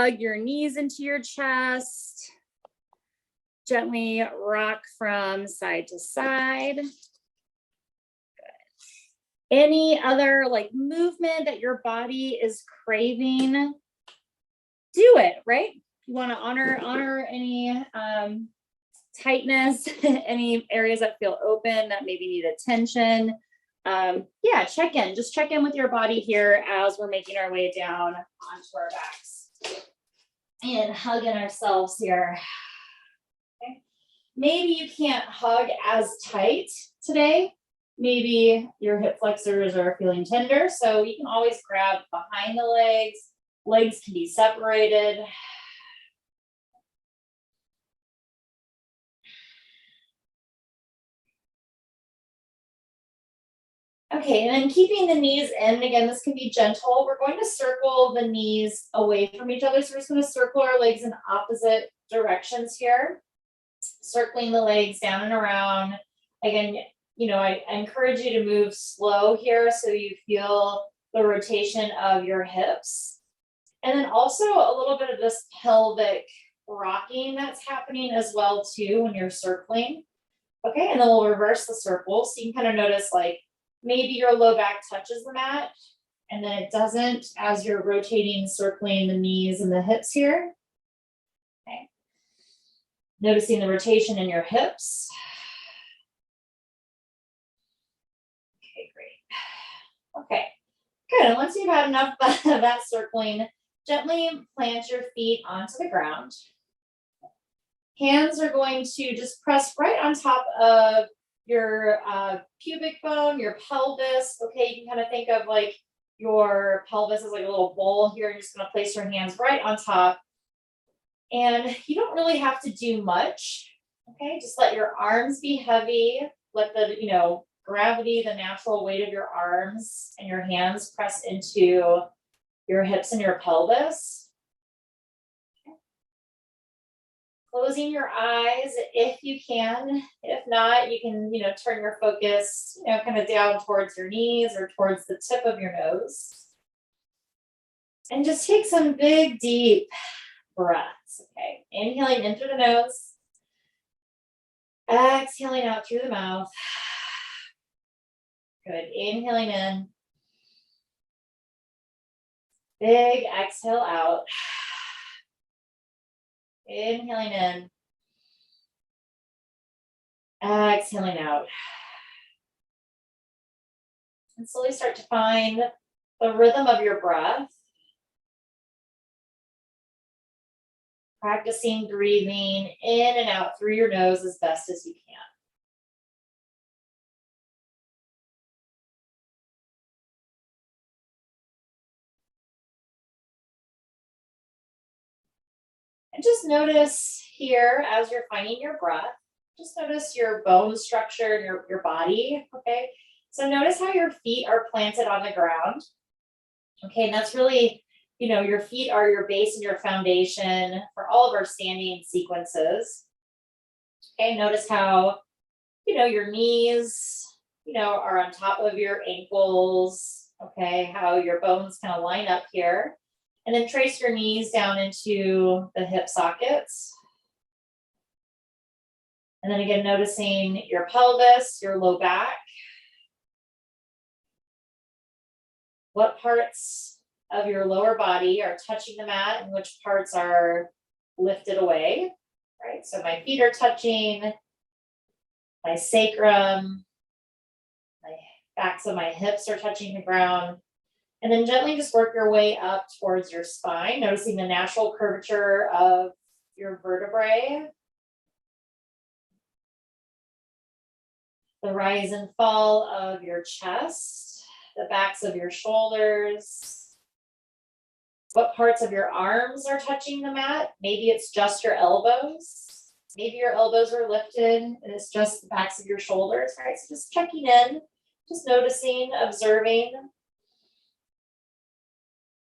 Hug your knees into your chest. Gently rock from side to side. Good. Any other like movement that your body is craving, do it, right? You want to honor any tightness, any areas that feel open that maybe need attention. Yeah, just check in with your body here as we're making our way down onto our backs and hugging ourselves here. Okay. Maybe you can't hug as tight today. Maybe your hip flexors are feeling tender, so you can always grab behind the legs. Legs can be separated. Okay, and then keeping the knees in, again, this can be gentle. We're going to circle the knees away from each other. So we're just going to circle our legs in opposite directions here. Circling the legs down and around. Again, I encourage you to move slow here so you feel the rotation of your hips. And then also a little bit of this pelvic rocking that's happening as well too when you're circling. Okay, and then we'll reverse the circle. So you can kind of notice like maybe your low back touches the mat and then it doesn't as you're rotating, circling the knees and the hips here. Okay. Noticing the rotation in your hips. Okay, great. Okay, good. And once you've had enough of that circling, gently plant your feet onto the ground. Hands are going to just press right on top of your pubic bone, your pelvis. Okay, you can kind of think of like your pelvis as like a little bowl here. You're just going to place your hands right on top. And you don't really have to do much. Okay, just let your arms be heavy. Let the, gravity, the natural weight of your arms and your hands press into your hips and your pelvis. Closing your eyes if you can. If not, you can, turn your focus, kind of down towards your knees or towards the tip of your nose. And just take some big, deep breaths. Okay, inhaling in through the nose. Exhaling out through the mouth. Good. Inhaling in. Big exhale out. Inhaling in. Exhaling out. And slowly start to find the rhythm of your breath. Practicing breathing in and out through your nose as best as you can. And just notice here as you're finding your breath, just notice your bone structure and your body, okay? So notice how your feet are planted on the ground. Okay, and that's really, your feet are your base and your foundation for all of our standing sequences. Okay, notice how, your knees, are on top of your ankles, okay, how your bones kind of line up here. And then trace your knees down into the hip sockets. And then again, noticing your pelvis, your low back. What parts of your lower body are touching the mat and which parts are lifted away, right? So my feet are touching my sacrum, my backs of my hips are touching the ground. And then gently just work your way up towards your spine, noticing the natural curvature of your vertebrae. The rise and fall of your chest, the backs of your shoulders. What parts of your arms are touching the mat? Maybe it's just your elbows. Maybe your elbows are lifted and it's just the backs of your shoulders, right? So just checking in, just noticing, observing.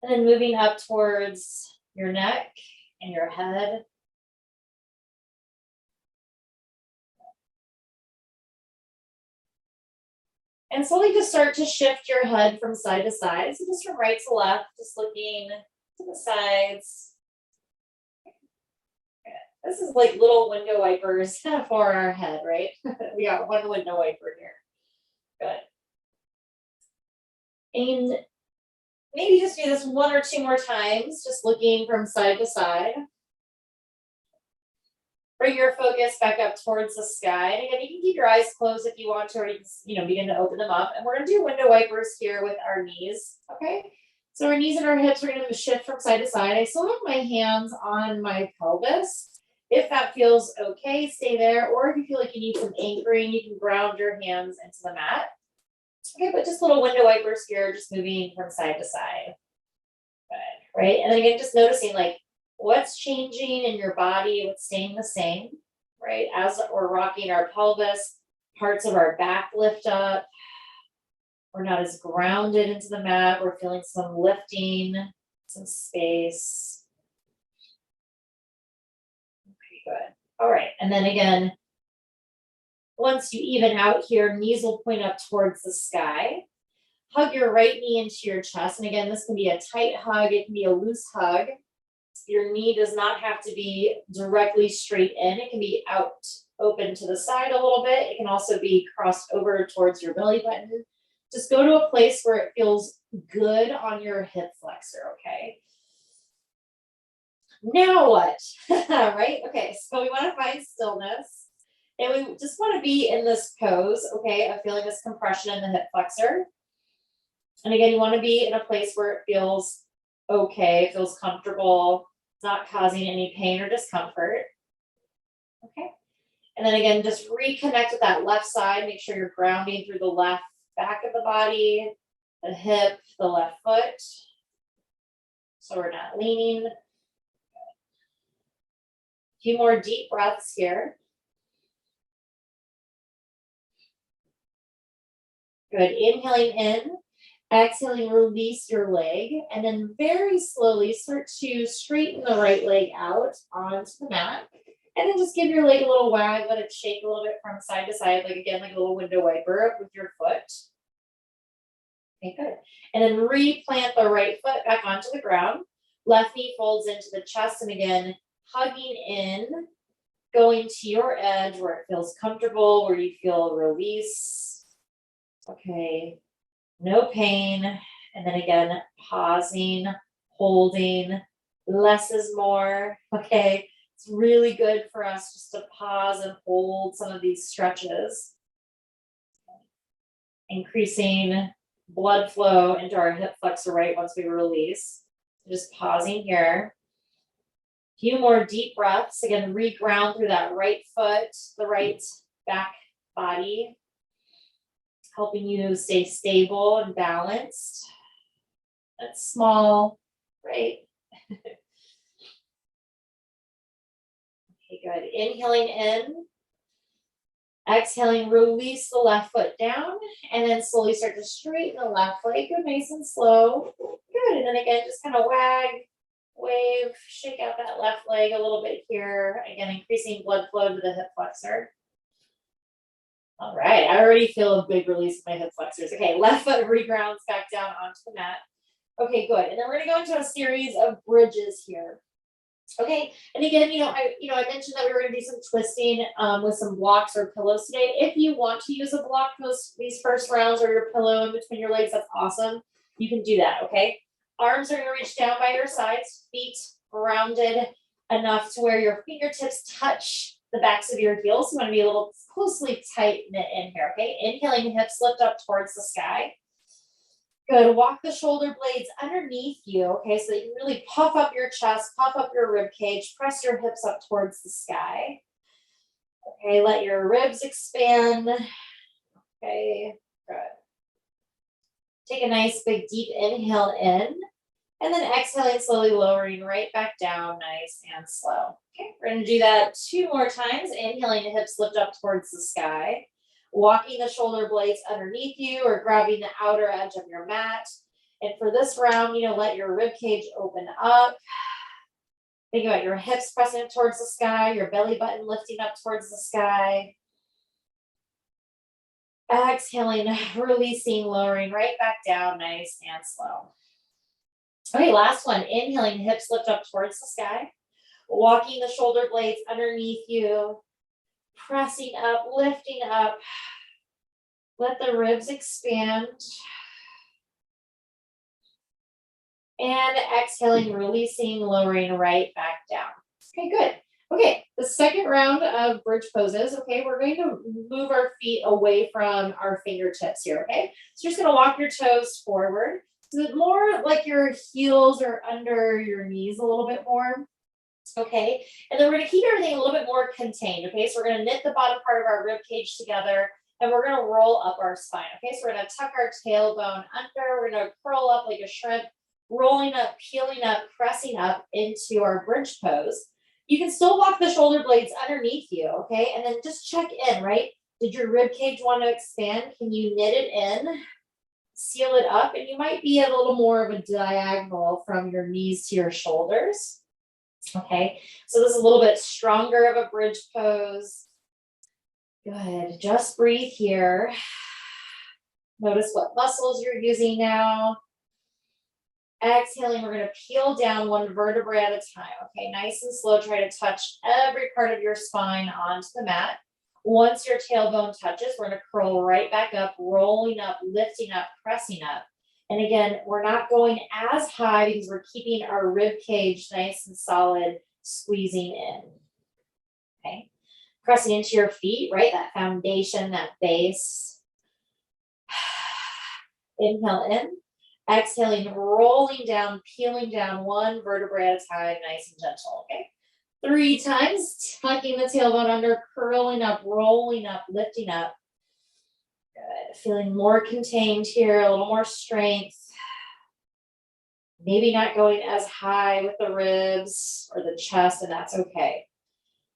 And then moving up towards your neck and your head. And slowly just start to shift your head from side to side. So just from right to left, just looking to the sides. This is like little window wipers for our head, right? We got one window wiper here. Good. And maybe just do this one or two more times, just looking from side to side. Bring your focus back up towards the sky. And again, you can keep your eyes closed if you want to, or you can, begin to open them up. And we're gonna do window wipers here with our knees, okay? So our knees and our hips are gonna shift from side to side. I still have my hands on my pelvis. If that feels okay, stay there. Or if you feel like you need some anchoring, you can ground your hands into the mat. Okay, but just little window wipers here, just moving from side to side. Good, right? And then again, just noticing like what's changing in your body, what's staying the same, right? As we're rocking our pelvis, parts of our back lift up. We're not as grounded into the mat. We're feeling some lifting, some space. Okay, good. All right, and then again, once you even out here, knees will point up towards the sky. Hug your right knee into your chest. And again, this can be a tight hug. It can be a loose hug. Your knee does not have to be directly straight in. It can be out open to the side a little bit. It can also be crossed over towards your belly button. Just go to a place where it feels good on your hip flexor, okay? Now what? Right? Okay, so we want to find stillness. And we just want to be in this pose, okay, of feeling this compression in the hip flexor. And again, you want to be in a place where it feels okay, feels comfortable, it's not causing any pain or discomfort. Okay. And then again, just reconnect with that left side. Make sure you're grounding through the left back of the body, the hip, the left foot. So we're not leaning. A few more deep breaths here. Good. Inhaling in, exhaling, release your leg, and then very slowly start to straighten the right leg out onto the mat. And then just give your leg a little wag, let it shake a little bit from side to side, like again, like a little window wiper with your foot. Okay, good. And then replant the right foot back onto the ground. Left knee folds into the chest, and again, hugging in, going to your edge where it feels comfortable, where you feel release. Okay, no pain. And then again, pausing, holding, less is more. Okay, it's really good for us just to pause and hold some of these stretches. Increasing blood flow into our hip flexor right once we release. Just pausing here. A few more deep breaths. Again, reground through that right foot, the right back body, helping you stay stable and balanced. That's small, right? Okay, good. Inhaling in. Exhaling, release the left foot down, and then slowly start to straighten the left leg. Go nice and slow. Good. And then again, just kind of wag, wave, shake out that left leg a little bit here. Again, increasing blood flow to the hip flexor. All right, I already feel a big release in my hip flexors. Okay, left foot regrounds back down onto the mat. Okay, good. And then we're gonna go into a series of bridges here. Okay, and again, I mentioned that we were gonna do some twisting with some blocks or pillows today. If you want to use a block these first rounds or your pillow in between your legs, that's awesome. You can do that, okay? Arms are gonna reach down by your sides, feet grounded enough to where your fingertips touch the backs of your heels. You want to be a little closely tight knit in here, okay? Inhaling, hips lift up towards the sky. Good. Walk the shoulder blades underneath you, okay? So that you can really puff up your chest, puff up your rib cage, press your hips up towards the sky. Okay, let your ribs expand. Okay, good. Take a nice big deep inhale in. And then exhaling, slowly lowering right back down, nice and slow. Okay, we're gonna do that 2 more times. Inhaling, the hips lift up towards the sky. Walking the shoulder blades underneath you or grabbing the outer edge of your mat. And for this round, let your rib cage open up. Think about your hips pressing up towards the sky, your belly button lifting up towards the sky. Exhaling, releasing, lowering right back down, nice and slow. Okay, last one. Inhaling, hips lift up towards the sky. Walking the shoulder blades underneath you, pressing up, lifting up. Let the ribs expand. And exhaling, releasing, lowering right back down. Okay, good. Okay, the second round of bridge poses, okay, we're going to move our feet away from our fingertips here, okay? So you're just gonna walk your toes forward. So more like your heels are under your knees a little bit more, okay? And then we're gonna keep everything a little bit more contained, okay? So we're gonna knit the bottom part of our rib cage together and we're gonna roll up our spine, okay? So we're gonna tuck our tailbone under, we're gonna curl up like a shrimp, rolling up, peeling up, pressing up into our bridge pose. You can still walk the shoulder blades underneath you, okay? And then just check in, right? Did your rib cage want to expand? Can you knit it in, seal it up? And you might be a little more of a diagonal from your knees to your shoulders, okay? So this is a little bit stronger of a bridge pose. Good, just breathe here. Notice what muscles you're using now. Exhaling, we're going to peel down one vertebra at a time, okay? Nice and slow, try to touch every part of your spine onto the mat. Once your tailbone touches, we're going to curl right back up, rolling up, lifting up, pressing up. And again, we're not going as high because we're keeping our rib cage nice and solid, squeezing in, okay? Pressing into your feet, right? That foundation, that base. Inhale in. Exhaling, rolling down, peeling down one vertebra at a time, nice and gentle, okay? 3 times, tucking the tailbone under, curling up, rolling up, lifting up. Good, feeling more contained here, a little more strength. Maybe not going as high with the ribs or the chest, and that's okay.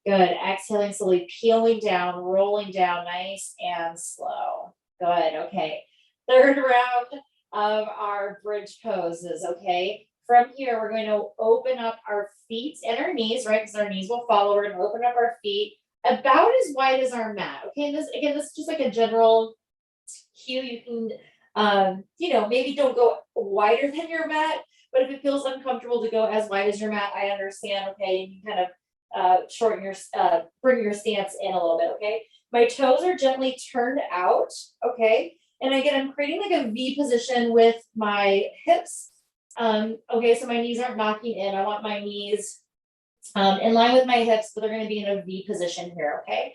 Good, exhaling, slowly peeling down, rolling down, nice and slow. Good, okay. Third round of our bridge poses, okay? From here, we're going to open up our feet and our knees, right? Because our knees will follow. We're going to open up our feet about as wide as our mat, okay? And this, again, this is just like a general cue. You can, maybe don't go wider than your mat, but if it feels uncomfortable to go as wide as your mat, I understand, okay? And you kind of shorten your, bring your stance in a little bit, okay? My toes are gently turned out, okay? And again, I'm creating like a V position with my hips. Okay, so my knees aren't knocking in. I want my knees in line with my hips, but they're going to be in a V position here, okay?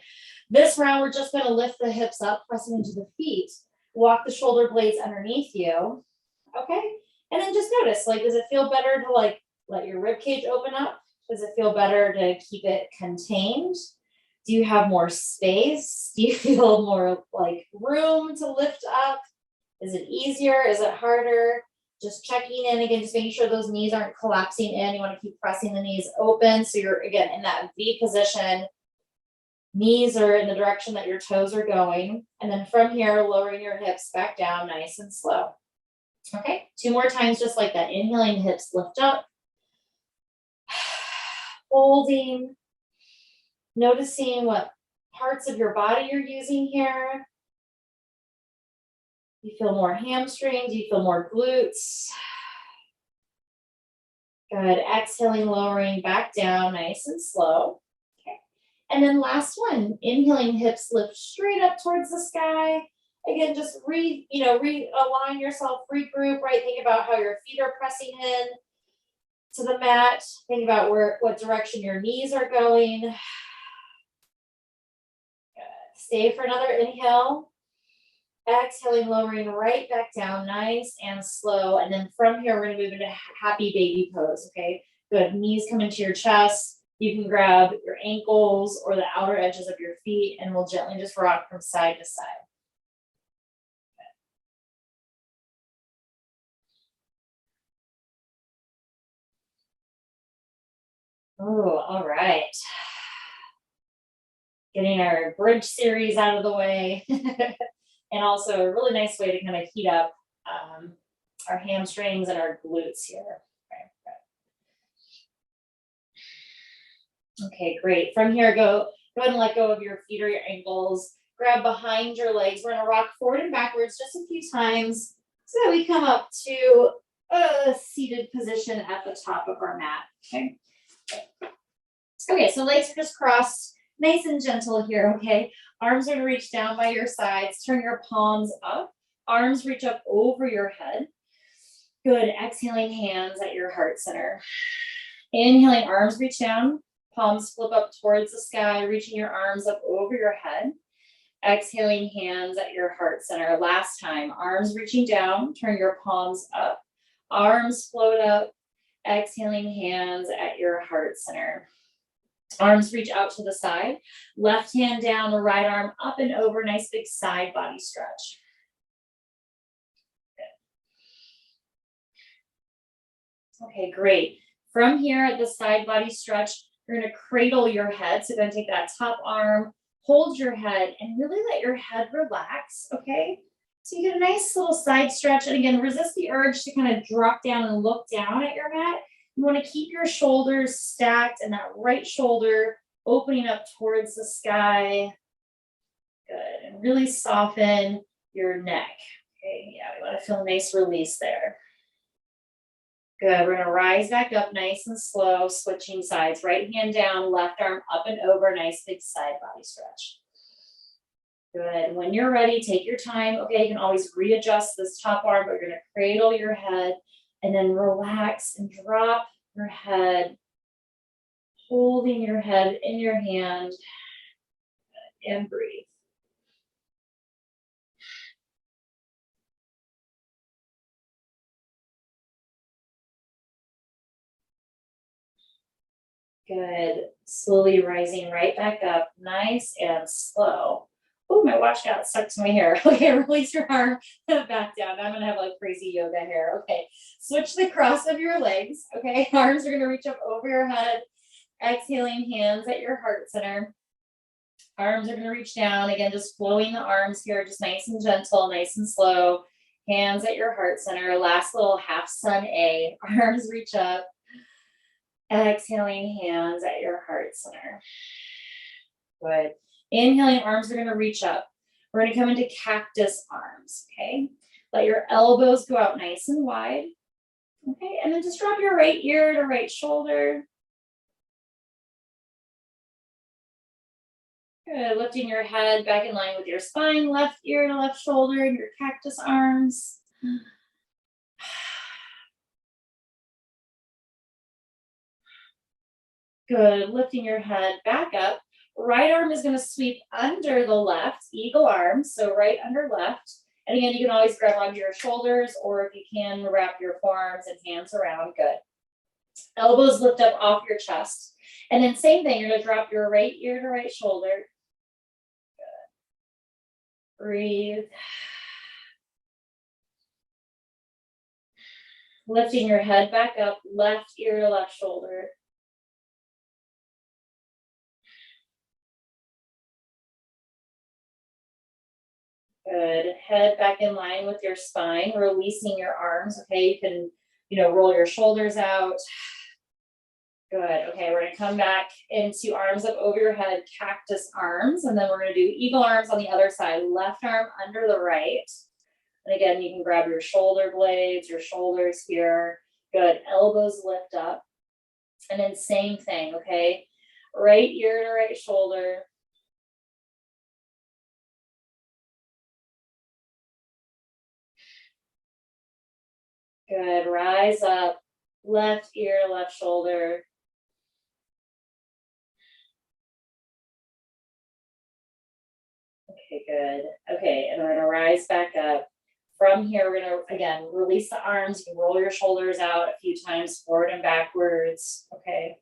This round, we're just going to lift the hips up, pressing into the feet. Walk the shoulder blades underneath you, okay? And then just notice, like, does it feel better to like let your rib cage open up? Does it feel better to keep it contained? Do you have more space? Do you feel more like room to lift up? Is it easier? Is it harder? Just checking in again, just making sure those knees aren't collapsing in. You want to keep pressing the knees open. So you're again in that V position. Knees are in the direction that your toes are going. And then from here, lowering your hips back down nice and slow. Okay, 2 more times just like that. Inhaling, hips lift up. Holding. Noticing what parts of your body you're using here. You feel more hamstrings, you feel more glutes. Good, exhaling, lowering back down, nice and slow. Okay, and then last one, inhaling, hips lift straight up towards the sky. Again, just realign yourself, regroup, right? Think about how your feet are pressing in to the mat. Think about what direction your knees are going. Stay for another inhale. Exhaling, lowering right back down, nice and slow. And then from here, we're going to move into happy baby pose, okay? Good, knees come into your chest. You can grab your ankles or the outer edges of your feet, and we'll gently just rock from side to side. Oh, all right. Getting our bridge series out of the way. And also a really nice way to kind of heat up our hamstrings and our glutes here. Okay, great. From here, go ahead and let go of your feet or your ankles. Grab behind your legs. We're gonna rock forward and backwards just a few times so that we come up to a seated position at the top of our mat. Okay. Okay, so legs are just crossed, nice and gentle here, okay? Arms are gonna reach down by your sides, turn your palms up, arms reach up over your head. Good, exhaling hands at your heart center. Inhaling, arms reach down, palms flip up towards the sky, reaching your arms up over your head. Exhaling, hands at your heart center. Last time, arms reaching down, turn your palms up, arms float up, exhaling, hands at your heart center. Arms reach out to the side, left hand down, the right arm up and over, nice big side body stretch. Good. Okay, great. From here at the side body stretch, you're gonna cradle your head. So you're gonna take that top arm, hold your head, and really let your head relax, okay? So you get a nice little side stretch. And again, resist the urge to kind of drop down and look down at your mat. You want to keep your shoulders stacked and that right shoulder opening up towards the sky. Good. And really soften your neck. Okay, yeah, we want to feel a nice release there. Good. We're going to rise back up nice and slow, switching sides. Right hand down, left arm up and over. Nice big side body stretch. Good. When you're ready, take your time. Okay, you can always readjust this top arm, but you're going to cradle your head. And then relax and drop your head, holding your head in your hand, and breathe. Good. Slowly rising right back up, nice and slow. Oh, my watch got stuck to my hair. Okay, release your arm back down. I'm gonna have like crazy yoga hair. Okay, switch the cross of your legs. Okay, arms are gonna reach up over your head. Exhaling, hands at your heart center. Arms are gonna reach down. Again, just flowing the arms here, just nice and gentle, nice and slow. Hands at your heart center. Last little half sun A. Arms reach up. Exhaling, hands at your heart center. Good. Inhaling, arms are going to reach up. We're going to come into cactus arms, okay? Let your elbows go out nice and wide. Okay, and then just drop your right ear to right shoulder. Good, lifting your head back in line with your spine, left ear to left shoulder, and your cactus arms. Good, lifting your head back up. Right arm is going to sweep under the left, eagle arm, so right under left. And again, you can always grab onto your shoulders, or if you can, wrap your forearms and hands around. Good. Elbows lift up off your chest. And then same thing, you're going to drop your right ear to right shoulder. Good. Breathe. Lifting your head back up, left ear to left shoulder. Good. Head back in line with your spine, releasing your arms. Okay, you can, roll your shoulders out. Good. Okay, we're gonna come back into arms up over your head, cactus arms, and then we're gonna do eagle arms on the other side. Left arm under the right. And again, you can grab your shoulder blades, your shoulders here. Good. Elbows lift up. And then same thing, okay? Right ear to right shoulder. Good. Rise up. Left ear to left shoulder. Okay, good. Okay, and we're going to rise back up. From here, we're going to, again, release the arms. You can roll your shoulders out a few times, forward and backwards. Okay.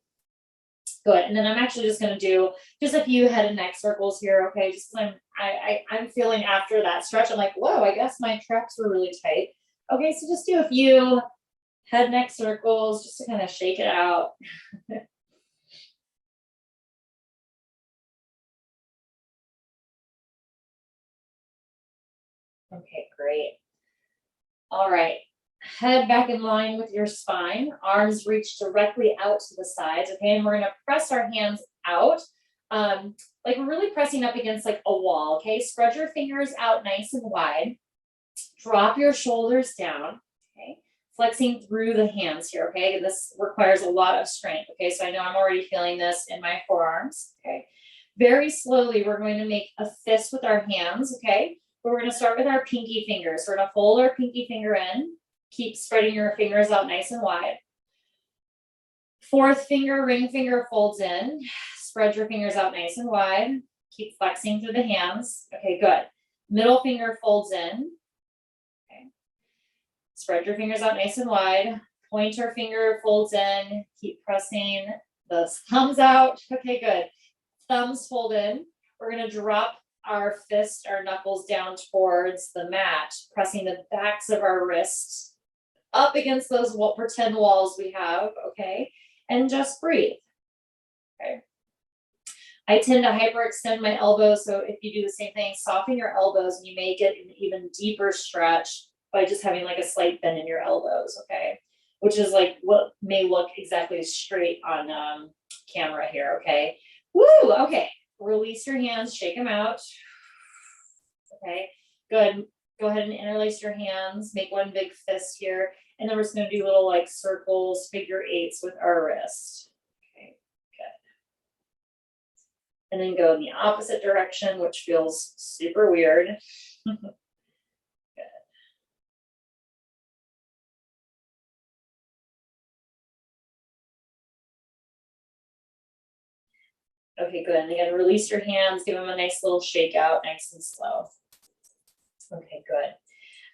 Good. And then I'm actually just going to do just a few head and neck circles here. Okay. Just because I'm feeling after that stretch, I'm like, whoa, I guess my traps were really tight. Okay. So just do a few head neck circles just to kind of shake it out. Okay, great. All right. Head back in line with your spine. Arms reach directly out to the sides. Okay, and we're going to press our hands out. Like we're really pressing up against like a wall. Okay, spread your fingers out nice and wide. Drop your shoulders down. Okay, flexing through the hands here, okay? This requires a lot of strength, okay? So I know I'm already feeling this in my forearms, okay? Very slowly, we're going to make a fist with our hands, okay? But we're gonna start with our pinky fingers. We're gonna fold our pinky finger in, keep spreading your fingers out nice and wide. Fourth finger, ring finger folds in, spread your fingers out nice and wide, keep flexing through the hands. Okay, good. Middle finger folds in, okay. Spread your fingers out nice and wide. Pointer finger folds in, keep pressing the thumbs out. Okay, good. Thumbs fold in. We're gonna drop our fist, our knuckles down towards the mat, pressing the backs of our wrists up against those pretend walls we have, okay? And just breathe, okay? I tend to hyperextend my elbows, so if you do the same thing, soften your elbows and you may get an even deeper stretch by just having like a slight bend in your elbows, okay? Which is like what may look exactly straight on camera here, okay? Woo, okay. Release your hands, shake them out. Okay, good. Go ahead and interlace your hands, make one big fist here. And then we're just gonna do little like circles, figure eights with our wrist. Okay, good. And then go in the opposite direction, which feels super weird. Good. Okay, good. And again, release your hands, give them a nice little shake out, nice and slow. Okay, good.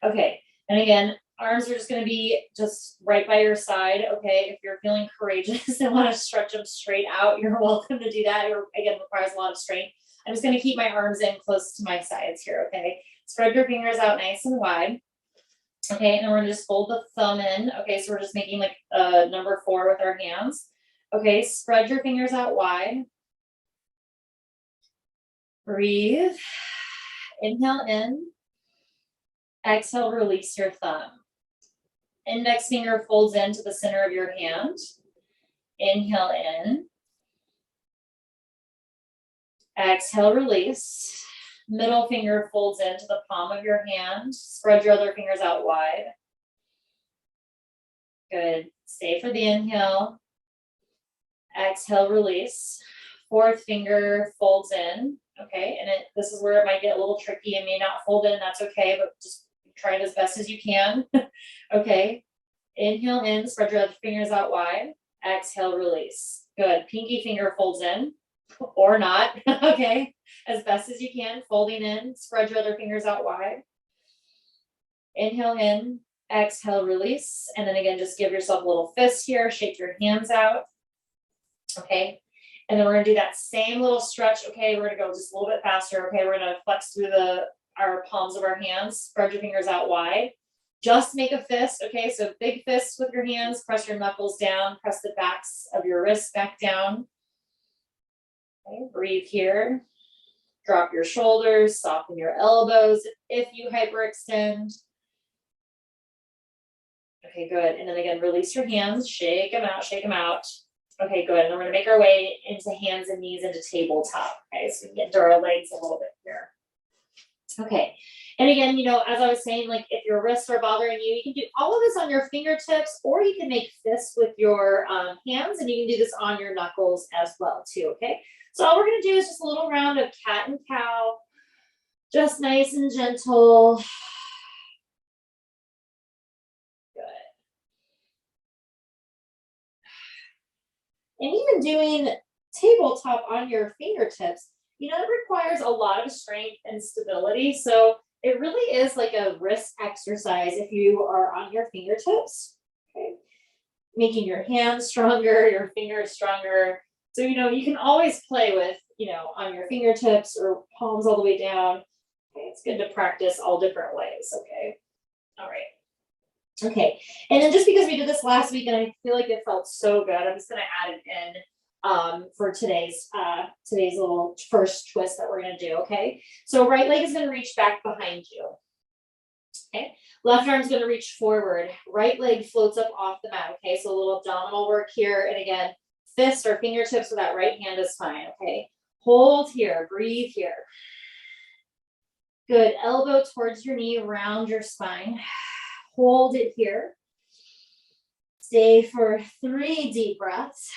Okay, and again, arms are just gonna be just right by your side, okay? If you're feeling courageous and wanna stretch them straight out, you're welcome to do that. It, again, requires a lot of strength. I'm just gonna keep my arms in close to my sides here, okay? Spread your fingers out nice and wide. Okay, and then we're gonna just fold the thumb in. Okay, so we're just making like number 4 with our hands. Okay, spread your fingers out wide. Breathe. Inhale in. Exhale, release your thumb. Index finger folds into the center of your hand. Inhale in. Exhale, release. Middle finger folds into the palm of your hand. Spread your other fingers out wide. Good. Stay for the inhale. Exhale, release. Fourth finger folds in. Okay, and this is where it might get a little tricky and may not fold in. That's okay, but just try it as best as you can. Okay, inhale in, spread your other fingers out wide. Exhale, release. Good. Pinky finger folds in, or not. Okay, as best as you can, folding in, spread your other fingers out wide. Inhale in, exhale, release. And then again, just give yourself a little fist here, shake your hands out. Okay. And then we're gonna do that same little stretch. Okay, we're gonna go just a little bit faster. Okay, we're gonna flex through our palms of our hands, spread your fingers out wide. Just make a fist. Okay, so big fist with your hands, press your knuckles down, press the backs of your wrists back down. Okay, breathe here. Drop your shoulders, soften your elbows if you hyperextend. Okay, good. And then again, release your hands, shake them out, shake them out. Okay, good. And then we're gonna make our way into hands and knees into tabletop. Okay, so we can get into our legs a little bit here. Okay, and again, you know, as I was saying, like if your wrists are bothering you, you can do all of this on your fingertips, or you can make fists with your hands, and you can do this on your knuckles as well too, okay? So all we're gonna do is just a little round of cat and cow, just nice and gentle. And even doing tabletop on your fingertips, you know, it requires a lot of strength and stability. So it really is like a wrist exercise if you are on your fingertips, okay? Making your hands stronger, your fingers stronger. So, you know, you can always play with, you know, on your fingertips or palms all the way down. Okay, it's good to practice all different ways, okay? All right. Okay, and then just because we did this last week and I feel like it felt so good, I'm just gonna add it in for today's little first twist that we're gonna do, okay? So right leg is gonna reach back behind you, okay? Left arm's gonna reach forward, right leg floats up off the mat, okay? So a little abdominal work here, and again, fist or fingertips with that right hand is fine, okay? Hold here, breathe here. Good, elbow towards your knee, round your spine. Hold it here. Stay for 3 deep breaths.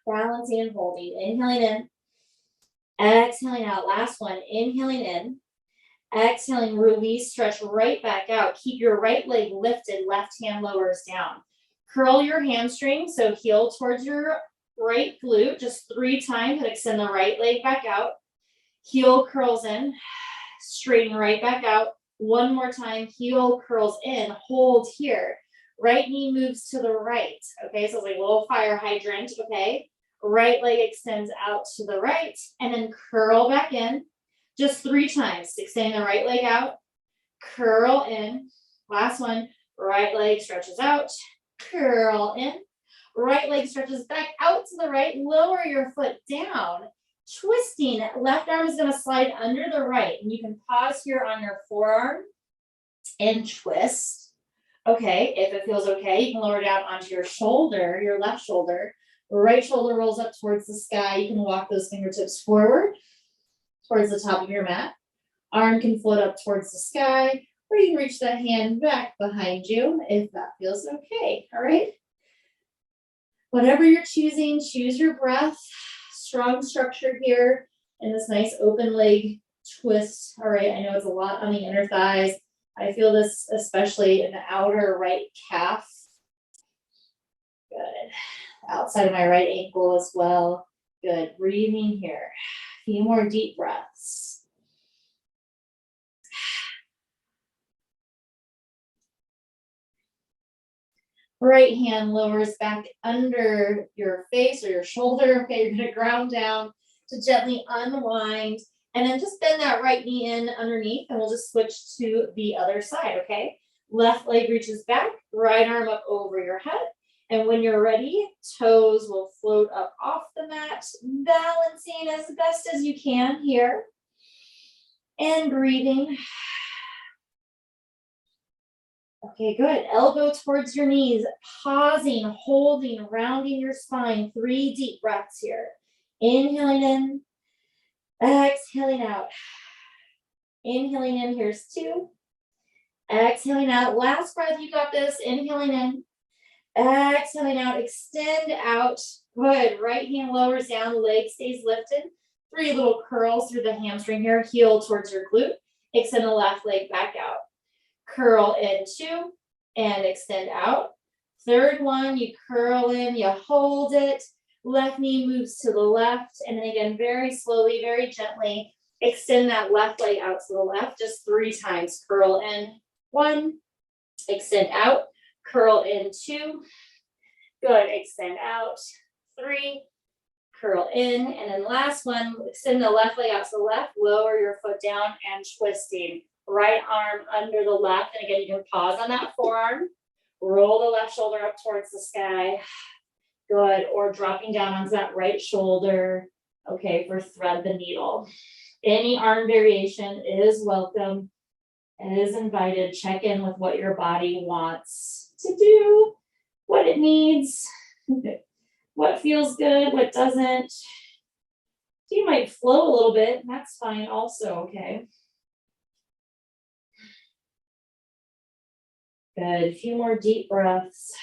Balancing and holding. Inhaling in. Exhaling out. Last one. Inhaling in. Exhaling, release, stretch right back out. Keep your right leg lifted, left hand lowers down. Curl your hamstring, so heel towards your right glute, just 3 times, and extend the right leg back out. Heel curls in, straighten right back out. 1 more time, heel curls in, hold here. Right knee moves to the right, okay? So it's like a little fire hydrant, okay? Right leg extends out to the right, and then curl back in. Just 3 times, extending the right leg out, curl in. Last one, right leg stretches out, curl in. Right leg stretches back out to the right, lower your foot down. Twisting, left arm is gonna slide under the right, and you can pause here on your forearm and twist. Okay, if it feels okay, you can lower down onto your shoulder, your left shoulder. Right shoulder rolls up towards the sky. You can walk those fingertips forward towards the top of your mat. Arm can float up towards the sky, or you can reach that hand back behind you if that feels okay, all right? Whatever you're choosing, choose your breath. Strong structure here in this nice open leg twist, all right? I know it's a lot on the inner thighs. I feel this especially in the outer right calf. Good. Outside of my right ankle as well. Good. Breathing here. A few more deep breaths. Right hand lowers back under your face or your shoulder. Okay, you're gonna ground down to gently unwind, and then just bend that right knee in underneath, and we'll just switch to the other side, okay? Left leg reaches back, right arm up over your head. And when you're ready, toes will float up off the mat, balancing as best as you can here. And breathing. Okay, good. Elbow towards your knees, pausing, holding, rounding your spine. 3 deep breaths here. Inhaling in, exhaling out. Inhaling in, here's 2. Exhaling out, last breath, you got this. Inhaling in. Exhaling out, extend out. Good. Right hand lowers down, leg stays lifted. 3 little curls through the hamstring here. Heel towards your glute. Extend the left leg back out. Curl in 2 and extend out. 3rd one, you curl in, you hold it. Left knee moves to the left. And then again, very slowly, very gently, extend that left leg out to the left. Just 3 times. Curl in 1, extend out. Curl in 2, good, extend out, 3, curl in, and then last one, extend the left leg out to the left, lower your foot down and twisting. Right arm under the left, and again, you can pause on that forearm, roll the left shoulder up towards the sky, good, or dropping down onto that right shoulder, okay, for thread the needle. Any arm variation is welcome. It is invited. Check in with what your body wants to do, what it needs, what feels good, what doesn't. So you might flow a little bit, and that's fine also, okay? Good, a few more deep breaths.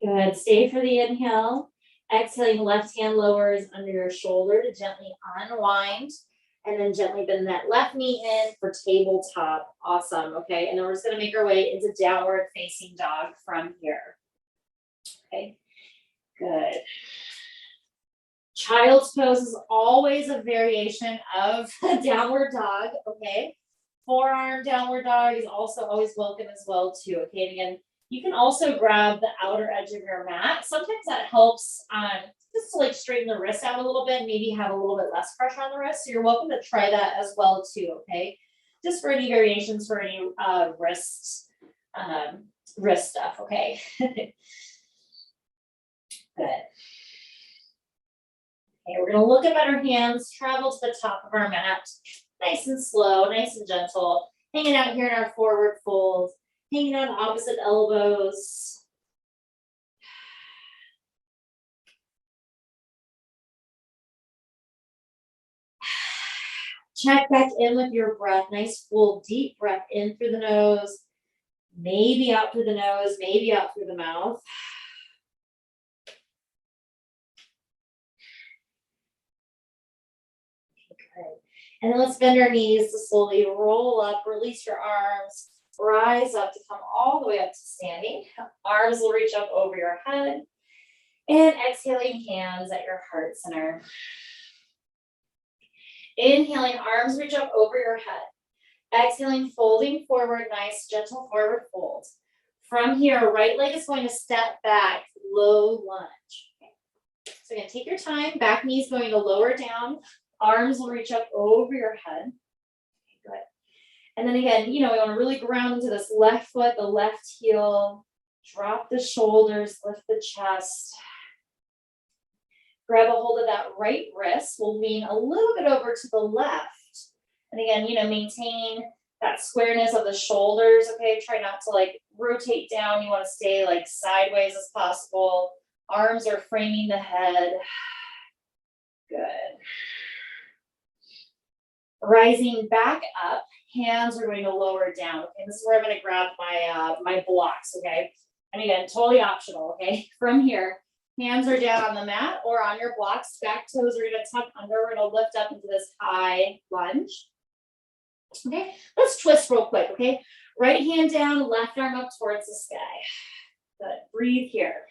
Good, stay for the inhale. Exhaling, left hand lowers under your shoulder to gently unwind, and then gently bend that left knee in for tabletop. Awesome, okay? And then we're just gonna make our way into downward facing dog from here. Okay, good. Child's pose is always a variation of downward dog, okay? Forearm downward dog is also always welcome as well too, okay? And again, you can also grab the outer edge of your mat. Sometimes that helps just to like straighten the wrist out a little bit, maybe have a little bit less pressure on the wrist. So you're welcome to try that as well too, okay? Just for any variations for any wrist stuff, okay? Good. Okay, we're gonna look up at our hands, travel to the top of our mat, nice and slow, nice and gentle, hanging out here in our forward fold, hanging out opposite elbows. Check back in with your breath. Nice full deep breath in through the nose, maybe out through the nose, maybe out through the mouth. Okay. And then let's bend our knees to slowly roll up, release your arms, rise up to come all the way up to standing. Arms will reach up over your head. And exhaling, hands at your heart center. Inhaling, arms reach up over your head. Exhaling, folding forward, nice, gentle forward fold. From here, right leg is going to step back, low lunge. Okay. So again, take your time. Back knee is going to lower down. Arms will reach up over your head. Okay, good. And then again, we want to really ground into this left foot, the left heel. Drop the shoulders, lift the chest. Grab a hold of that right wrist. We'll lean a little bit over to the left. And again, maintaining that squareness of the shoulders, okay? Try not to rotate down. You want to stay sideways as possible. Arms are framing the head. Good. Rising back up, hands are going to lower down. Okay, this is where I'm going to grab my blocks, okay? And again, totally optional, okay? From here, hands are down on the mat or on your blocks. Back toes are going to tuck under. We're going to lift up into this high lunge. Okay, let's twist real quick, okay? Right hand down, left arm up towards the sky. Good, breathe here.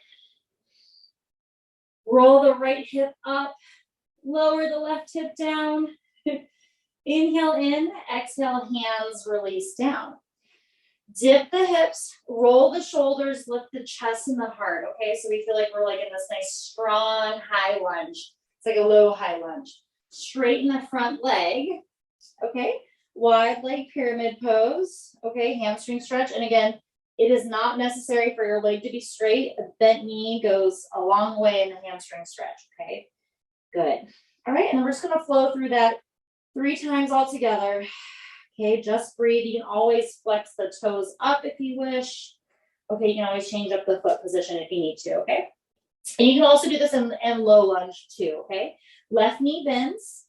Roll the right hip up, lower the left hip down. Inhale in, exhale, hands release down. Dip the hips, roll the shoulders, lift the chest and the heart, okay? So we feel like we're in this nice, strong, high lunge. It's like a low, high lunge. Straighten the front leg, okay? Wide leg pyramid pose, okay? Hamstring stretch. And again, it is not necessary for your leg to be straight. A bent knee goes a long way in the hamstring stretch, okay? Good. All right, and then we're just gonna flow through that 3 times all together. Okay, just breathe. You can always flex the toes up if you wish. Okay, you can always change up the foot position if you need to, okay? And you can also do this in low lunge too, okay? Left knee bends,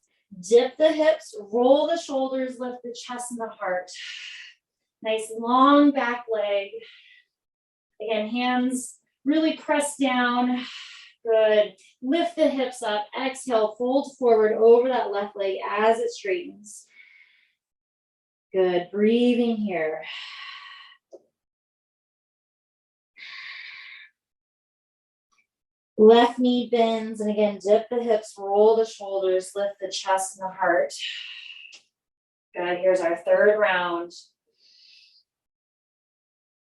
dip the hips, roll the shoulders, lift the chest and the heart. Nice long back leg. Again, hands really press down. Good. Lift the hips up. Exhale, fold forward over that left leg as it straightens. Good. Breathing here. Left knee bends, and again, dip the hips, roll the shoulders, lift the chest and the heart. Good. Here's our 3rd round.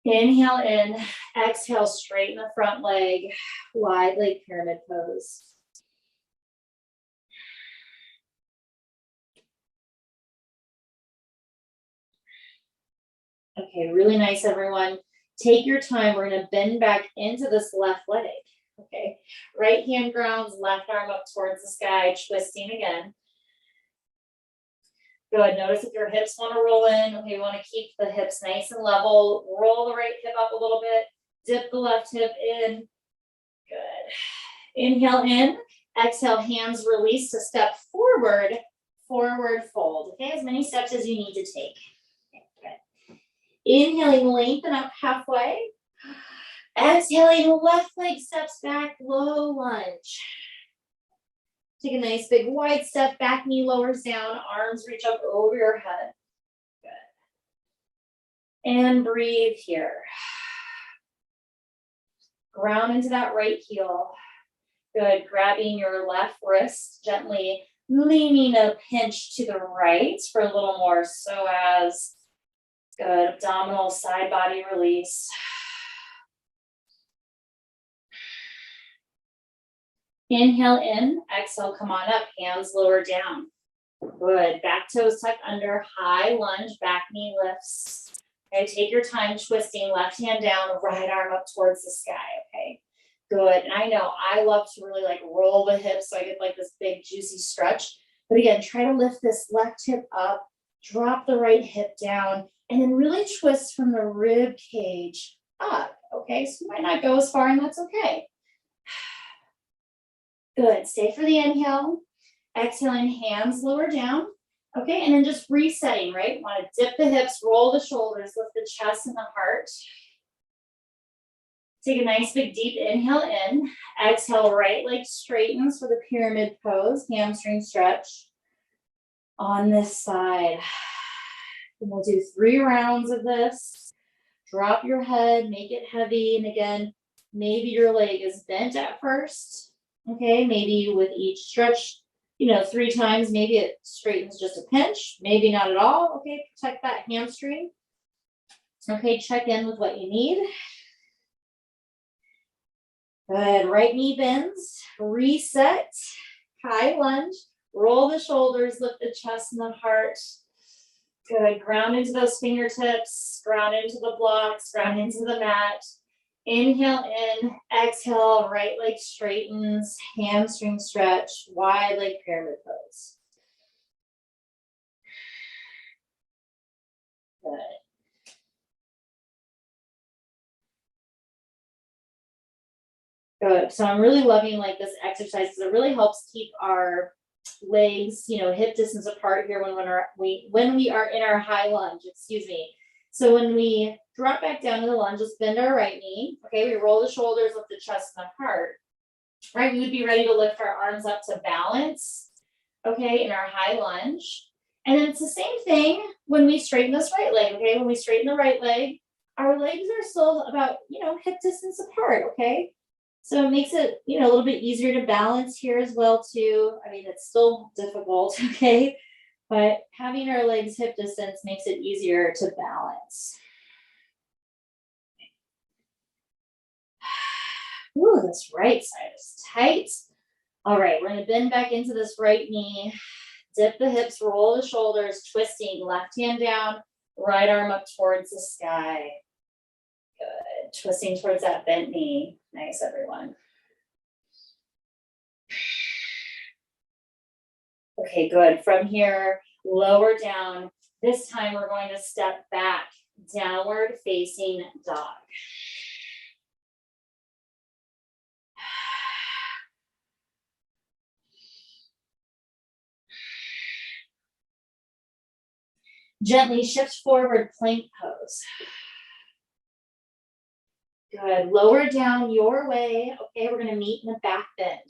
Inhale in, exhale, straighten the front leg, wide leg pyramid pose. Okay, really nice, everyone. Take your time. We're going to bend back into this left leg. Okay, right hand grounds, left arm up towards the sky, twisting again. Good. Notice if your hips want to roll in. Okay, you want to keep the hips nice and level. Roll the right hip up a little bit. Dip the left hip in. Good. Inhale in. Exhale, hands release to step forward. Forward fold. Okay, as many steps as you need to take. Okay, good. Inhaling, lengthen up halfway. Exhaling, left leg steps back, low lunge. Take a nice big wide step, back knee lowers down, arms reach up over your head. Good. And breathe here. Ground into that right heel. Good. Grabbing your left wrist, gently leaning a pinch to the right for a little more psoas. Good. Abdominal side body release. Inhale in, exhale, come on up, hands lower down. Good, back toes tuck under, high lunge, back knee lifts. Okay, take your time twisting, left hand down, right arm up towards the sky, okay? Good, and I know I love to really roll the hips so I get this big juicy stretch. But again, try to lift this left hip up, drop the right hip down, and then really twist from the rib cage up, okay? So you might not go as far, and that's okay. Good, stay for the inhale. Exhaling, hands lower down. Okay, and then just resetting, right? Want to dip the hips, roll the shoulders, lift the chest and the heart. Take a nice big deep inhale in. Exhale, right leg straightens for the pyramid pose, hamstring stretch. On this side. And we'll do 3 rounds of this. Drop your head, make it heavy. And again, maybe your leg is bent at first. Okay, maybe with each stretch, 3 times, maybe it straightens just a pinch, maybe not at all. Okay, protect that hamstring. Okay, check in with what you need. Good, right knee bends, reset, high lunge, roll the shoulders, lift the chest and the heart. Good, ground into those fingertips, ground into the blocks, ground into the mat. Inhale in, exhale, right leg straightens, hamstring stretch, wide leg pyramid pose. Good. Good. So I'm really loving like this exercise because it really helps keep our legs, hip distance apart here when we are in our high lunge, excuse me. So when we drop back down to the lunge, let's bend our right knee. Okay, we roll the shoulders, lift the chest and the heart. Right, we would be ready to lift our arms up to balance. Okay, in our high lunge. And then it's the same thing when we straighten this right leg. Okay, when we straighten the right leg, our legs are still about, hip distance apart. Okay. So it makes it, a little bit easier to balance here as well too. I mean, it's still difficult, okay? But having our legs hip distance makes it easier to balance. Ooh, this right side is tight. All right, we're gonna bend back into this right knee, dip the hips, roll the shoulders, twisting, left hand down, right arm up towards the sky. Good, twisting towards that bent knee. Nice, everyone. Okay, good. From here, lower down. This time we're going to step back, downward facing dog. Gently shift forward, plank pose. Good. Lower down your way. Okay, we're going to meet in the back bend.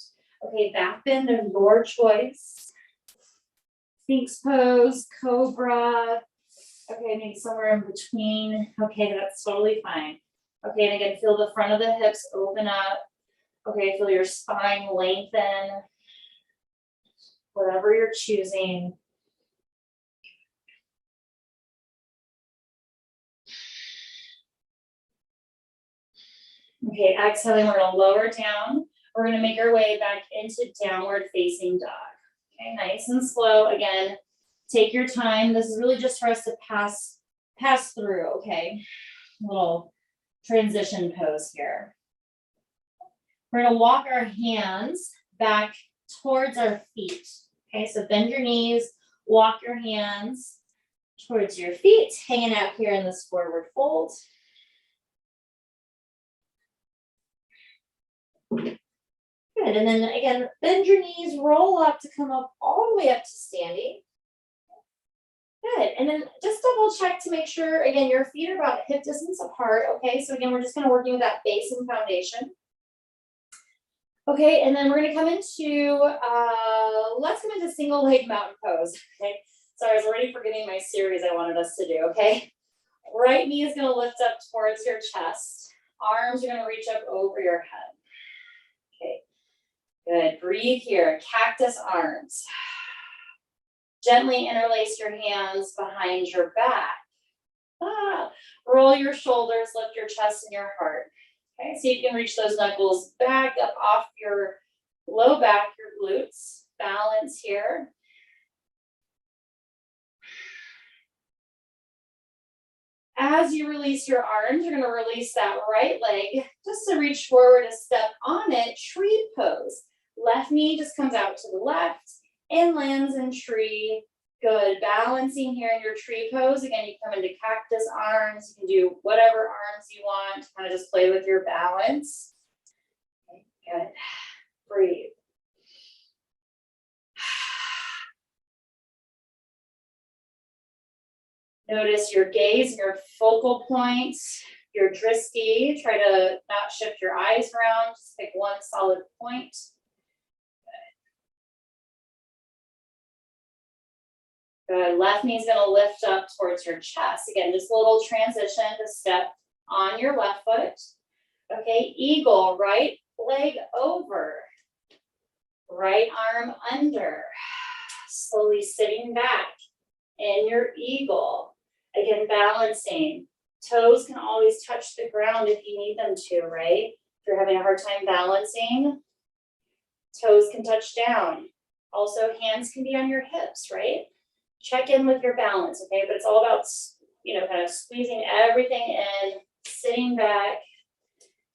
Okay, back bend of your choice. Sphinx pose, cobra. Okay, maybe somewhere in between. Okay, that's totally fine. Okay, and again, feel the front of the hips open up. Okay, feel your spine lengthen. Whatever you're choosing. Okay, exhaling, we're gonna lower down. We're gonna make our way back into downward facing dog. Okay, nice and slow. Again, take your time. This is really just for us to pass through, okay? Little transition pose here. We're gonna walk our hands back towards our feet. Okay, so bend your knees, walk your hands towards your feet, hanging out here in this forward fold. Good, and then again, bend your knees, roll up to come up all the way up to standing. Good, and then just double check to make sure, again, your feet are about hip distance apart, okay? So again, we're just kind of working with that base and foundation. Okay, and then we're gonna come into, let's come into single leg mountain pose, okay? Sorry, I was already forgetting my series I wanted us to do, okay? Right knee is gonna lift up towards your chest. Arms are gonna reach up over your head. Okay, good, breathe here, cactus arms. Gently interlace your hands behind your back. Roll your shoulders, lift your chest and your heart. Okay, see if you can reach those knuckles back up off your low back, your glutes. Balance here. As you release your arms, you're going to release that right leg just to reach forward a step on it, tree pose. Left knee just comes out to the left and lands in tree. Good, balancing here in your tree pose. Again, you come into cactus arms. You can do whatever arms you want, kind of just play with your balance. Okay, good, breathe. Notice your gaze, your focal point, your drishti. Try to not shift your eyes around. Just pick one solid point. Good. Left knee is going to lift up towards your chest. Again, just a little transition to step on your left foot. Okay, eagle, right leg over, right arm under. Slowly sitting back in your eagle. Again, balancing. Toes can always touch the ground if you need them to, right? If you're having a hard time balancing, toes can touch down. Also, hands can be on your hips, right? Check in with your balance, okay? But it's all about, you know, kind of squeezing everything in, sitting back,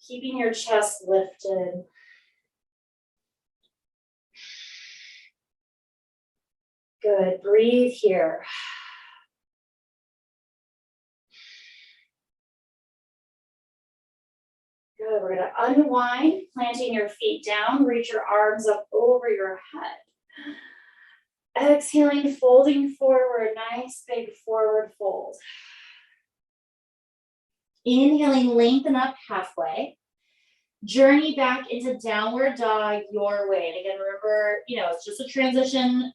keeping your chest lifted. Good, breathe here. Good, we're gonna unwind, planting your feet down, reach your arms up over your head. Exhaling, folding forward, nice big forward fold. Inhaling, lengthen up halfway. Journey back into downward dog your way. And again, remember, you know, it's just a transition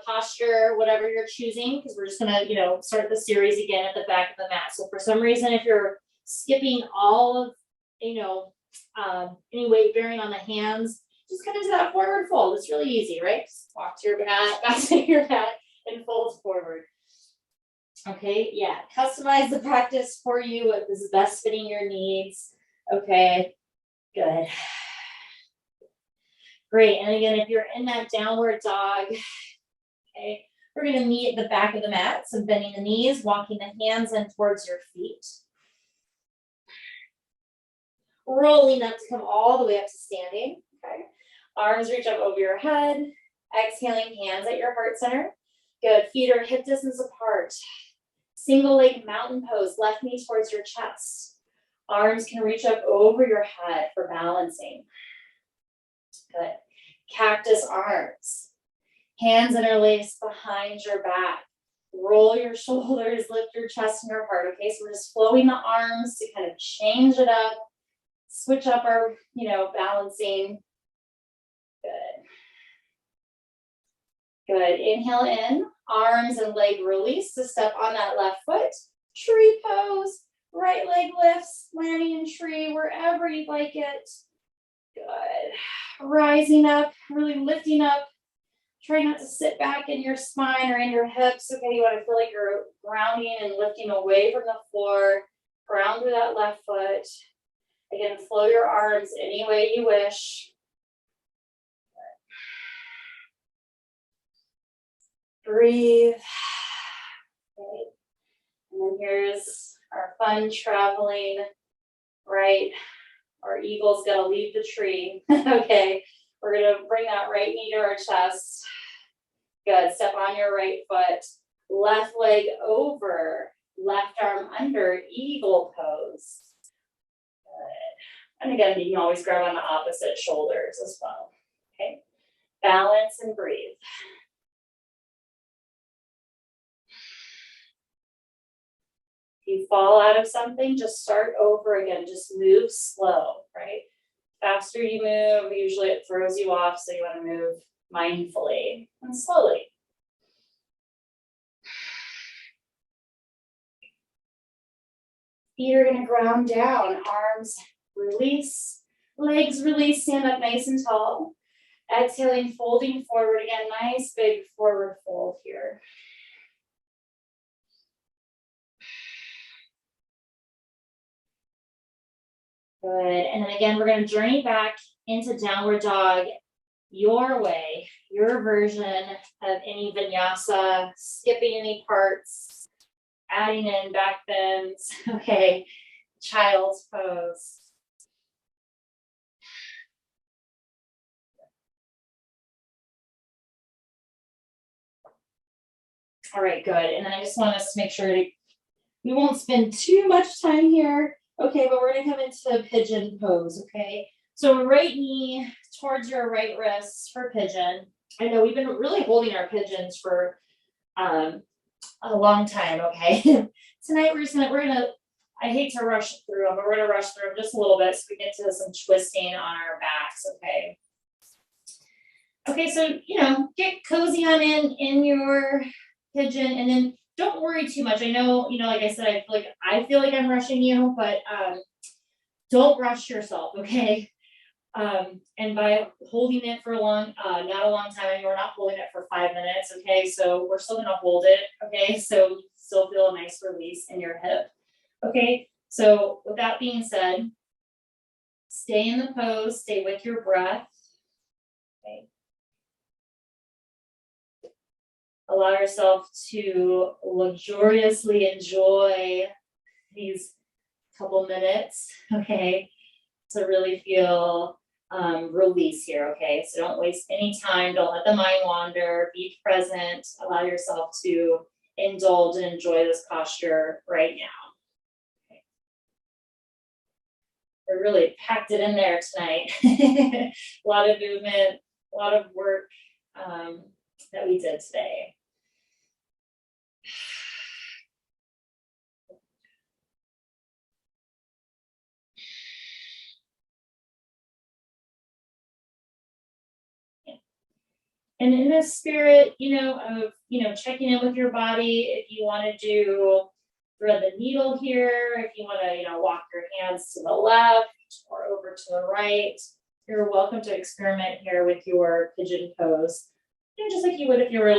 posture, whatever you're choosing, because we're just gonna, you know, start the series again at the back of the mat. So for some reason, if you're skipping all of, you know, any weight bearing on the hands, just come into that forward fold. It's really easy, right? Just walk to your mat, back to your mat, and fold forward. Okay, yeah, customize the practice for you, what is best fitting your needs. Okay, good. Great, and again, if you're in that downward dog, okay, we're gonna meet at the back of the mat, so bending the knees, walking the hands in towards your feet. Rolling up to come all the way up to standing, okay. Arms reach up over your head, exhaling, hands at your heart center. Good, feet are hip distance apart. Single leg mountain pose, left knee towards your chest. Arms can reach up over your head for balancing. Good. Cactus arms. Hands interlaced behind your back. Roll your shoulders, lift your chest and your heart. Okay, so we're just flowing the arms to kind of change it up, switch up our, you know, balancing. Good. Good. Inhale in, arms and leg release to step on that left foot. Tree pose, right leg lifts, landing in tree, wherever you'd like it. Good. Rising up, really lifting up. Try not to sit back in your spine or in your hips. Okay, you want to feel like you're grounding and lifting away from the floor. Ground through that left foot. Again, flow your arms any way you wish. Breathe. Okay. And then here's our fun traveling, right? Our eagle's gonna leave the tree. Okay, we're gonna bring that right knee to our chest. Good, step on your right foot. Left leg over, left arm under, eagle pose. Good. And again, you can always grab on the opposite shoulders as well. Okay, balance and breathe. If you fall out of something, just start over again. Just move slow, right? Faster you move, usually it throws you off, so you want to move mindfully and slowly. Feet are going to ground down, arms release, legs release, stand up nice and tall. Exhaling, folding forward again, nice big forward fold here. Good, and then again, we're going to journey back into downward dog your way, your version of any vinyasa, skipping any parts, adding in back bends. Okay, child's pose. All right, good, and then I just want us to make sure we won't spend too much time here. Okay, but we're gonna come into pigeon pose, okay? So right knee towards your right wrist for pigeon. I know we've been really holding our pigeons for a long time, okay? Tonight we're gonna, I hate to rush through them, but we're gonna rush through them just a little bit so we get to some twisting on our backs, okay? Okay, so, get cozy on in your pigeon, and then don't worry too much. I know, like I said, I feel like I'm rushing you, but don't rush yourself, okay? And by holding it for not a long time, we're not holding it for 5 minutes, okay? So we're still gonna hold it, okay? So you still feel a nice release in your hip, okay? So with that being said, stay in the pose, stay with your breath, okay? Allow yourself to luxuriously enjoy these couple minutes, okay? To really feel release here, okay? So don't waste any time, don't let the mind wander, be present, allow yourself to indulge and enjoy this posture right now. Okay. We really packed it in there tonight. A lot of movement, a lot of work that we did today. And in this spirit, of, checking in with your body, if you want to do thread the needle here, if you want to, walk your hands to the left or over to the right, you're welcome to experiment here with your pigeon pose. Just like you would if you were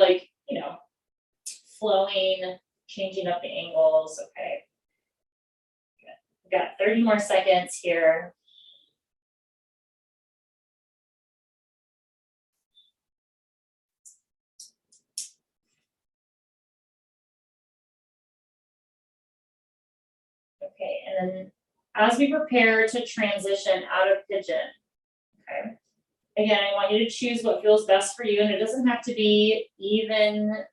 flowing, changing up the angles, okay. Good. We've got 30 more seconds here. Okay, and then as we prepare to transition out of pigeon, okay, again, I want you to choose what feels best for you, and it doesn't have to be even,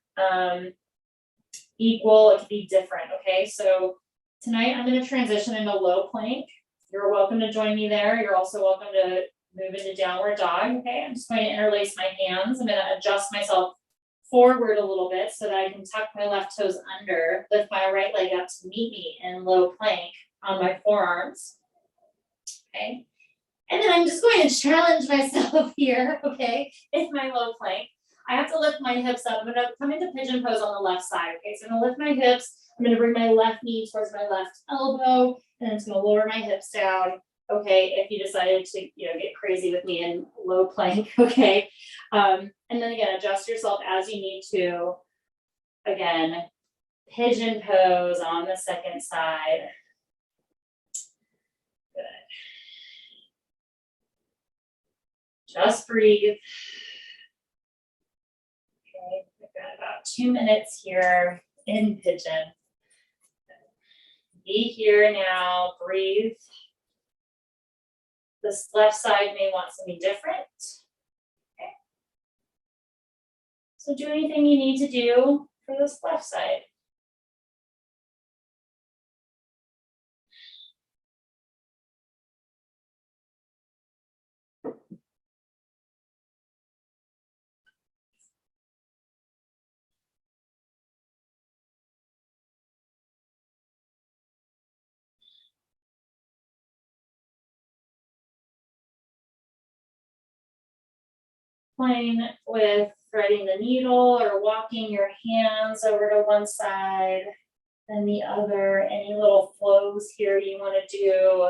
equal, it could be different, okay? So tonight I'm gonna transition into low plank. You're welcome to join me there. You're also welcome to move into downward dog, okay? I'm just going to interlace my hands. I'm gonna adjust myself forward a little bit so that I can tuck my left toes under, lift my right leg up to meet me in low plank on my forearms, okay? And then I'm just going to challenge myself here, okay, in my low plank. I have to lift my hips up. I'm going to come into pigeon pose on the left side, okay? So I'm going to lift my hips. I'm going to bring my left knee towards my left elbow, and I'm just going to lower my hips down, okay, if you decided to, get crazy with me in low plank, okay? And then again, adjust yourself as you need to. Again, pigeon pose on the second side. Good. Just breathe. Okay, we've got about 2 minutes here in pigeon. Be here now, breathe. This left side may want something different. Okay. So do anything you need to do for this left side. Playing with threading the needle or walking your hands over to one side and the other, any little flows here you want to do.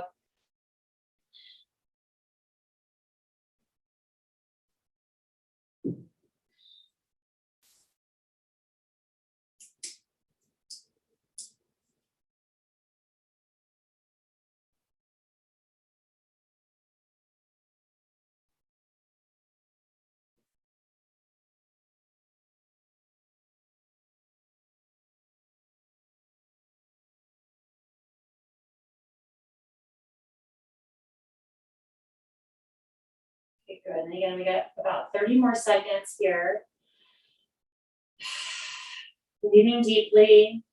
Okay, good. And again, we got about 30 more seconds here. Breathing deeply.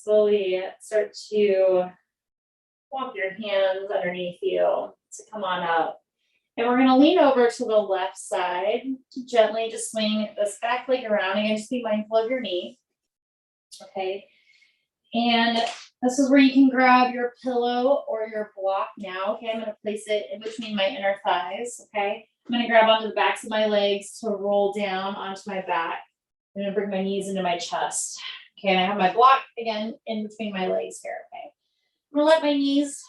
Slowly start to walk your hands underneath you to come on up. And we're gonna lean over to the left side to gently just swing this back leg around. Again, just be mindful of your knee. Okay. And this is where you can grab your pillow or your block now. Okay, I'm gonna place it in between my inner thighs. Okay. I'm gonna grab onto the backs of my legs to roll down onto my back. I'm gonna bring my knees into my chest. Okay, and I have my block again in between my legs here. Okay. I'm gonna let my knees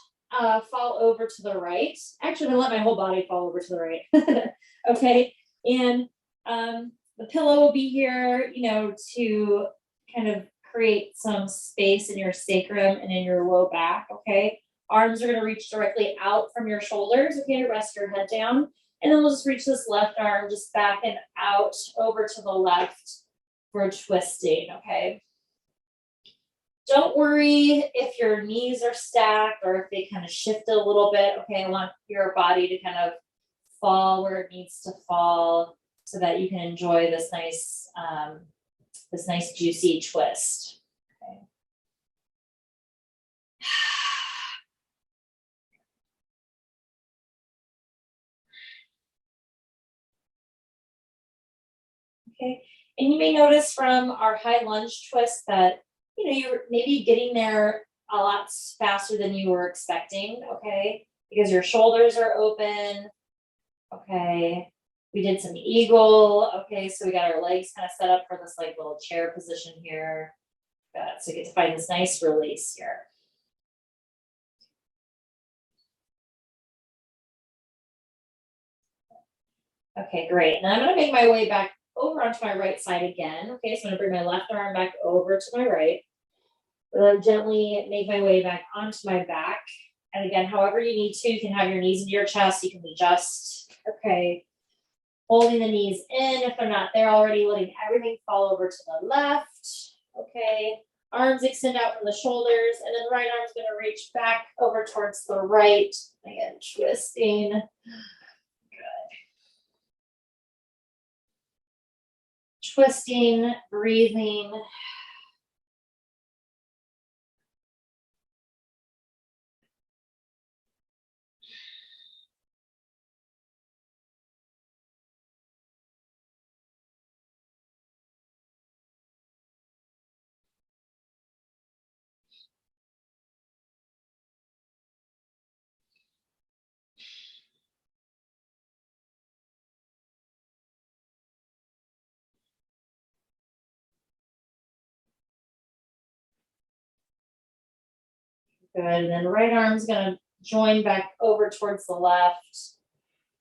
fall over to the right. Actually, I'm gonna let my whole body fall over to the right. Okay, and the pillow will be here, you know, to kind of create some space in your sacrum and in your low back. Okay, arms are gonna reach directly out from your shoulders. Okay, to rest your head down, and then we'll just reach this left arm just back and out over to the left for twisting. Okay. Don't worry if your knees are stacked or if they kind of shift a little bit. Okay, I want your body to kind of fall where it needs to fall so that you can enjoy this nice juicy twist. Okay. Okay, and you may notice from our high lunge twist that you're maybe getting there a lot faster than you were expecting, okay? Because your shoulders are open, okay? We did some eagle, okay? So we got our legs kind of set up for this like little chair position here. So you get to find this nice release here. Okay, great. And I'm gonna make my way back over onto my right side again. Okay, so I'm gonna bring my left arm back over to my right. Gently make my way back onto my back. And again, however you need to, you can have your knees into your chest, you can adjust. Okay. Holding the knees in if they're not there already, letting everything fall over to the left. Okay. Arms extend out from the shoulders, and then the right arm's going to reach back over towards the right. Again, twisting. Good. Twisting, breathing. Good. And then right arm's going to join back over towards the left.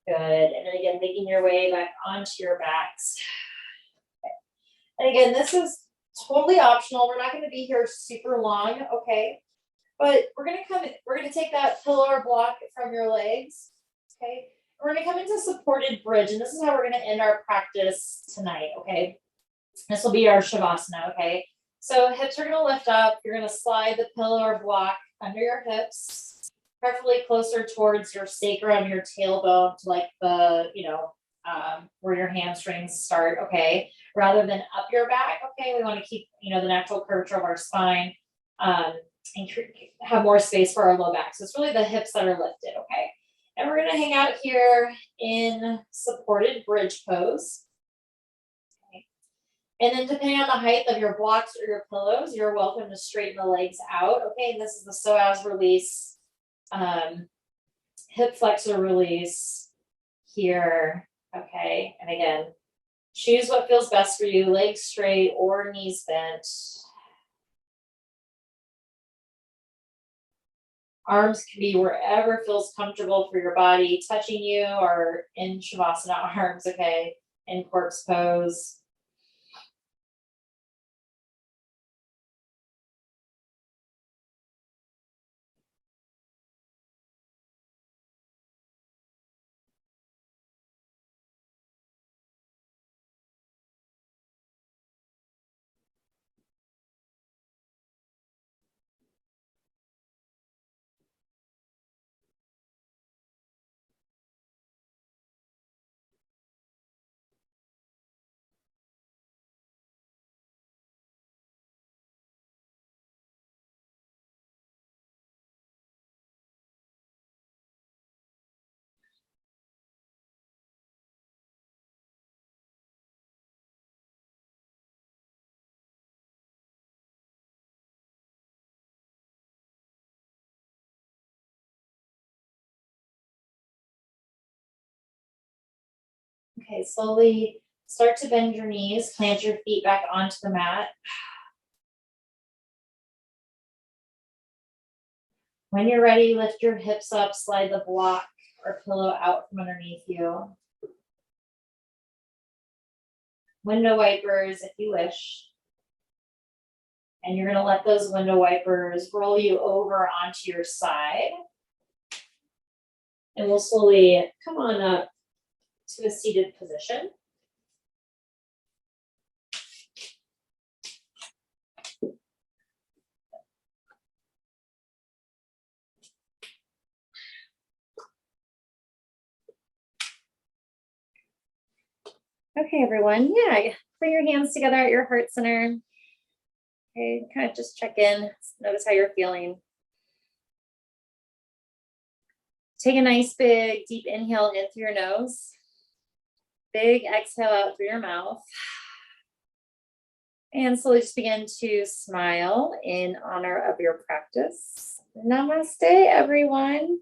Good. And then again, making your way back onto your backs. Okay. And again, this is totally optional. We're not going to be here super long, okay? But we're going to take that pillow or block from your legs, okay? We're going to come into supported bridge, and this is how we're going to end our practice tonight, okay? This will be our Shavasana, okay? So hips are going to lift up. You're going to slide the pillow or block under your hips, preferably closer towards your sacrum, your tailbone, to like the, where your hamstrings start, okay? Rather than up your back, okay? We want to keep, the natural curvature of our spine and have more space for our low back. So it's really the hips that are lifted, okay? And we're going to hang out here in supported bridge pose. Okay. And then depending on the height of your blocks or your pillows, you're welcome to straighten the legs out, okay? And this is the Psoas Release, hip flexor release here, okay? And again, choose what feels best for you, legs straight or knees bent. Arms can be wherever feels comfortable for your body, touching you or in Shavasana arms, okay? In corpse pose. Okay, slowly start to bend your knees, plant your feet back onto the mat. When you're ready, lift your hips up, slide the block or pillow out from underneath you. Window wipers if you wish. And you're gonna let those window wipers roll you over onto your side. And we'll slowly come on up to a seated position. Okay, everyone, yeah, bring your hands together at your heart center. Okay, kind of just check in, notice how you're feeling. Take a nice big deep inhale in through your nose. Big exhale out through your mouth. And slowly just begin to smile in honor of your practice. Namaste, everyone.